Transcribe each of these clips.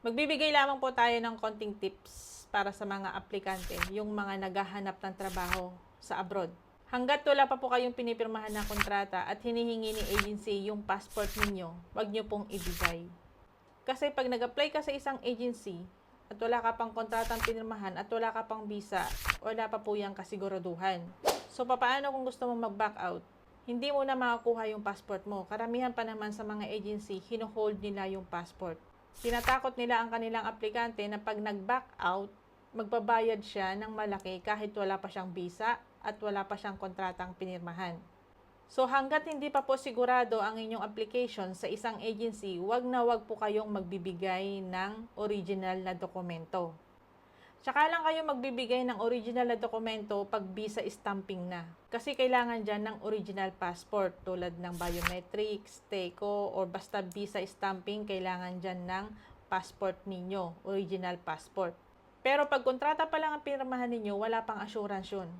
Magbibigay lamang po tayo ng konting tips para sa mga aplikante, yung mga naghahanap ng trabaho sa abroad. Hanggat wala pa po kayong pinipirmahan na kontrata at hinihingi ni agency yung passport ninyo, wag nyo pong ibigay. Kasi pag nag-apply ka sa isang agency at wala ka pang kontratang pinirmahan at wala ka pang visa, wala pa po yung kasiguraduhan. So, papaano kung gusto mong mag-back out? Hindi mo na makakuha yung passport mo. Karamihan pa naman sa mga agency, hino-hold nila yung passport. Tinatakot nila ang kanilang aplikante na pag nag-back out, magbabayad siya ng malaki kahit wala pa siyang visa at wala pa siyang kontratang pinirmahan. So hanggat hindi pa po sigurado ang inyong application sa isang agency, wag na wag po kayong magbibigay ng original na dokumento. Tsaka lang kayo magbibigay ng original na dokumento pag visa stamping na. Kasi kailangan dyan ng original passport tulad ng biometrics, TECO, or basta visa stamping, kailangan dyan ng passport ninyo, original passport. Pero pag kontrata pa lang ang pinirmahan ninyo, wala pang assurance yun.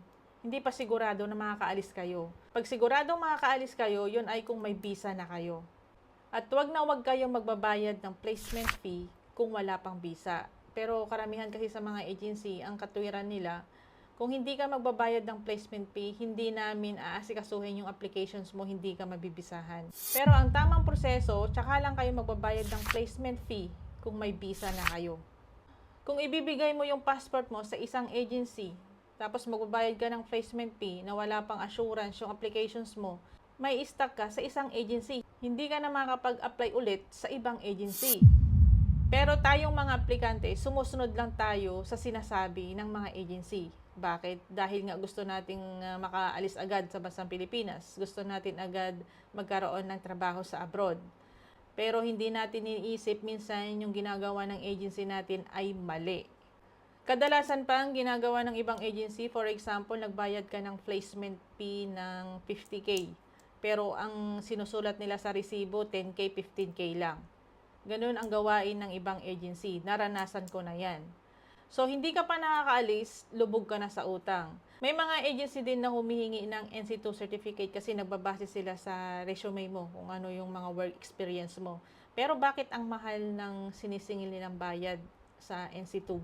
Hindi pa sigurado na makakaalis kayo. Pag siguradong makakaalis kayo, yun ay kung may visa na kayo. At wag na wag kayong magbabayad ng placement fee kung wala pang visa. Pero karamihan kasi sa mga agency, ang katwiran nila, kung hindi ka magbabayad ng placement fee, hindi namin aasikasuhin yung applications mo, hindi ka mabibisahan. Pero ang tamang proseso, tsaka lang kayo magbabayad ng placement fee kung may visa na kayo. Kung ibibigay mo yung passport mo sa isang agency, tapos magbabayad ka ng placement fee na wala pang assurance yung applications mo, may stuck ka sa isang agency. Hindi ka na makapag-apply ulit sa ibang agency. Pero tayong mga aplikante, sumusunod lang tayo sa sinasabi ng mga agency. Bakit? Dahil nga gusto nating makaalis agad sa bansang Pilipinas. Gusto natin agad magkaroon ng trabaho sa abroad. Pero hindi natin iniisip minsan yung ginagawa ng agency natin ay mali. Kadalasan pa ang ginagawa ng ibang agency, for example, nagbayad ka ng placement fee ng 50K. Pero ang sinusulat nila sa resibo, 10K, 15K lang. Ganun ang gawain ng ibang agency. Naranasan ko na yan. So, hindi ka pa nakakaalis, lubog ka na sa utang. May mga agency din na humihingi ng NC2 certificate kasi nagbabase sila sa resume mo, kung ano yung mga work experience mo. Pero bakit ang mahal ng sinisingil nilang bayad sa NC2?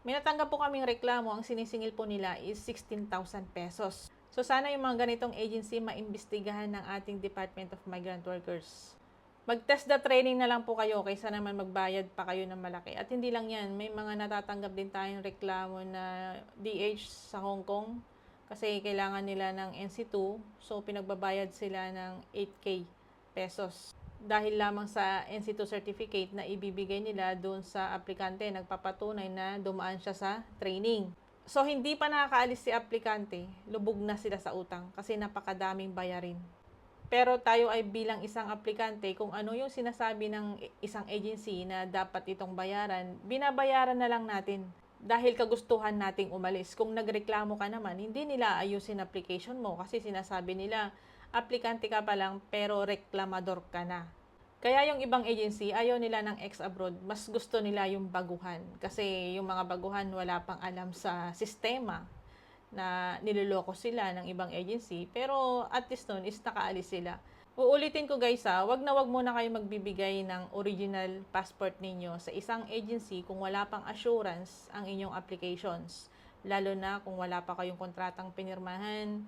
May natanggap po kaming reklamo, ang sinisingil po nila is 16,000 pesos. So, sana yung mga ganitong agency maimbestigahan ng ating Department of Migrant Workers. Mag-test the training na lang po kayo kaysa naman magbayad pa kayo ng malaki. At hindi lang yan, may mga natatanggap din tayong reklamo na DH sa Hong Kong kasi kailangan nila ng NC2, so pinagbabayad sila ng 8K pesos. Dahil lamang sa NC2 certificate na ibibigay nila doon sa aplikante, nagpapatunay na dumaan siya sa training. So hindi pa nakakaalis si aplikante, lubog na sila sa utang kasi napakadaming bayarin. Pero tayo ay bilang isang aplikante, kung ano yung sinasabi ng isang agency na dapat itong bayaran, binabayaran na lang natin dahil kagustuhan nating umalis. Kung nagreklamo ka naman, hindi nila ayusin application mo kasi sinasabi nila, aplikante ka pa lang pero reklamador ka na. Kaya yung ibang agency, ayaw nila ng ex-abroad, mas gusto nila yung baguhan. Kasi yung mga baguhan wala pang alam sa sistema na niloloko sila ng ibang agency, pero at least nun is nakaalis sila. Uulitin ko guys wag na wag muna kayo magbibigay ng original passport ninyo sa isang agency kung wala pang assurance ang inyong applications. Lalo na kung wala pa kayong kontratang pinirmahan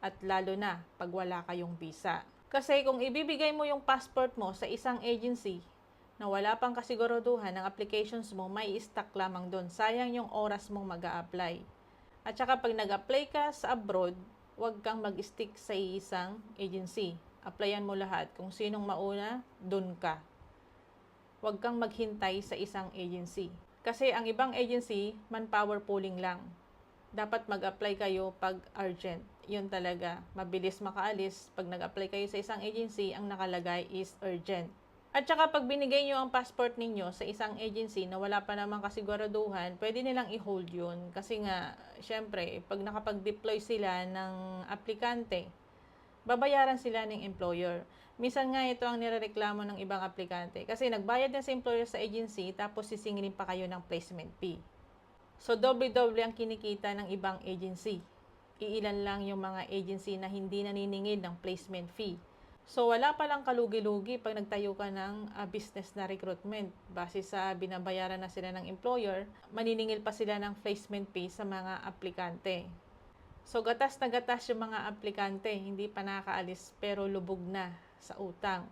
at lalo na pag wala kayong visa. Kasi kung ibibigay mo yung passport mo sa isang agency na wala pang kasiguraduhan ng applications mo, may stuck lamang doon. Sayang yung oras mong mag-a-apply. At saka pag nag-apply ka sa abroad, huwag kang mag-stick sa isang agency. Applyan mo lahat. Kung sinong mauna, dun ka. Huwag kang maghintay sa isang agency. Kasi ang ibang agency, manpower pooling lang. Dapat mag-apply kayo pag urgent. Yun talaga. Mabilis makaalis. Pag nag-apply kayo sa isang agency, ang nakalagay is urgent. At saka pag binigay nyo ang passport ninyo sa isang agency na wala pa namang kasiguraduhan, pwede nilang i-hold yun. Kasi nga, syempre, pag nakapag-deploy sila ng aplikante, babayaran sila ng employer. Minsan nga ito ang nirereklamo ng ibang aplikante. Kasi nagbayad na sa employer sa agency, tapos sisingilin pa kayo ng placement fee. So, doble-doble ang kinikita ng ibang agency. Iilan lang yung mga agency na hindi naniningil ng placement fee. So, wala palang kalugi-lugi pag nagtayo ka ng business na recruitment. Base sa binabayaran na sila ng employer, maniningil pa sila ng placement fee sa mga aplikante. So, gatas na gatas yung mga aplikante, hindi pa nakaalis pero lubog na sa utang.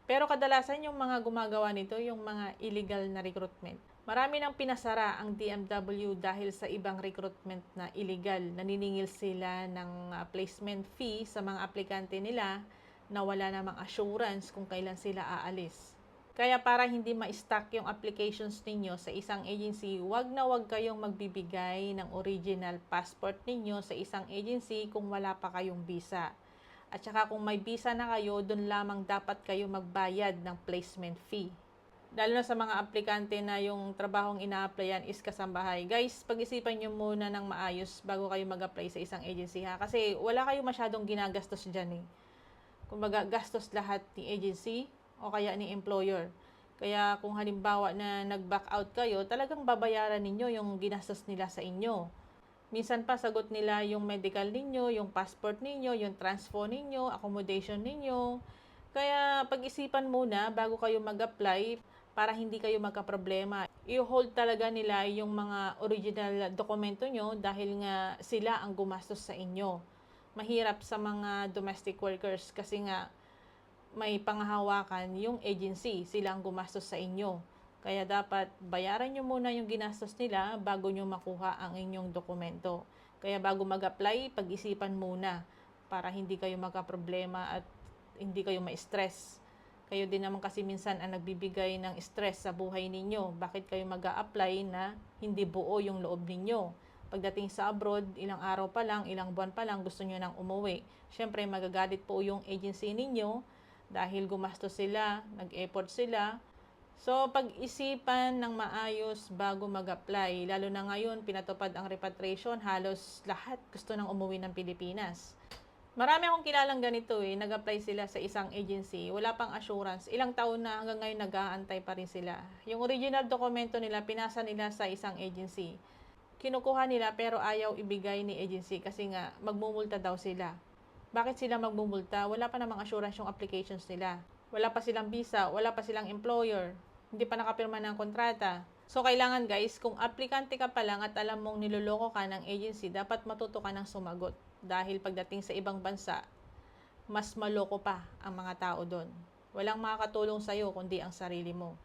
Pero kadalasan yung mga gumagawa nito, yung mga illegal na recruitment. Marami nang pinasara ang DMW dahil sa ibang recruitment na illegal. Naniningil sila ng placement fee sa mga aplikante nila na wala namang assurance kung kailan sila aalis. Kaya para hindi ma-stuck yung applications ninyo sa isang agency, wag kayong magbibigay ng original passport ninyo sa isang agency kung wala pa kayong visa. At saka kung may visa na kayo, doon lamang dapat kayo magbayad ng placement fee. Lalo na sa mga aplikante na yung trabahong ina-applyan is kasambahay. Guys, pag-isipan nyo muna ng maayos bago kayo mag-apply sa isang agency ha. Kasi wala kayo masyadong ginagastos dyan eh. Kumbaga, gastos lahat ni agency o kaya ni employer. Kaya kung halimbawa na nag-back out kayo, talagang babayaran ninyo yung ginastos nila sa inyo. Minsan pa sagot nila yung medical ninyo, yung passport ninyo, yung transpo ninyo, accommodation ninyo. Kaya pag-isipan muna bago kayo mag-apply para hindi kayo magka-problema. I-hold talaga nila yung mga original dokumento nyo dahil nga sila ang gumastos sa inyo. Mahirap sa mga domestic workers kasi nga may panghahawakan yung agency, sila ang gumastos sa inyo. Kaya dapat bayaran nyo muna yung ginastos nila bago nyo makuha ang inyong dokumento. Kaya bago mag-apply, pag-isipan muna para hindi kayo magka-problema at hindi kayo ma-stress. Kayo din naman kasi minsan ang nagbibigay ng stress sa buhay ninyo. Bakit kayo mag-a-apply na hindi buo yung loob ninyo? Pagdating sa abroad, ilang araw pa lang, ilang buwan pa lang, gusto nyo nang umuwi. Siyempre, magagalit po yung agency ninyo dahil gumastos sila, nag-effort sila. So, pag-isipan ng maayos bago mag-apply. Lalo na ngayon, pinatupad ang repatriation. Halos lahat gusto nang umuwi ng Pilipinas. Marami akong kilalang ganito eh. Nag-apply sila sa isang agency. Wala pang assurance. Ilang taon na hanggang ngayon nag-aantay pa rin sila. Yung original dokumento nila, pinasa nila sa isang agency. Kinukuha nila pero ayaw ibigay ni agency kasi nga magmumulta daw sila. Bakit sila magmumulta? Wala pa namang assurance yung applications nila. Wala pa silang visa, wala pa silang employer, hindi pa nakapirma ng kontrata. So, kailangan guys, kung aplikante ka pa lang at alam mong niloloko ka ng agency, dapat matuto ka ng sumagot. Dahil pagdating sa ibang bansa, mas maloko pa ang mga tao doon. Walang makakatulong sa'yo kundi ang sarili mo.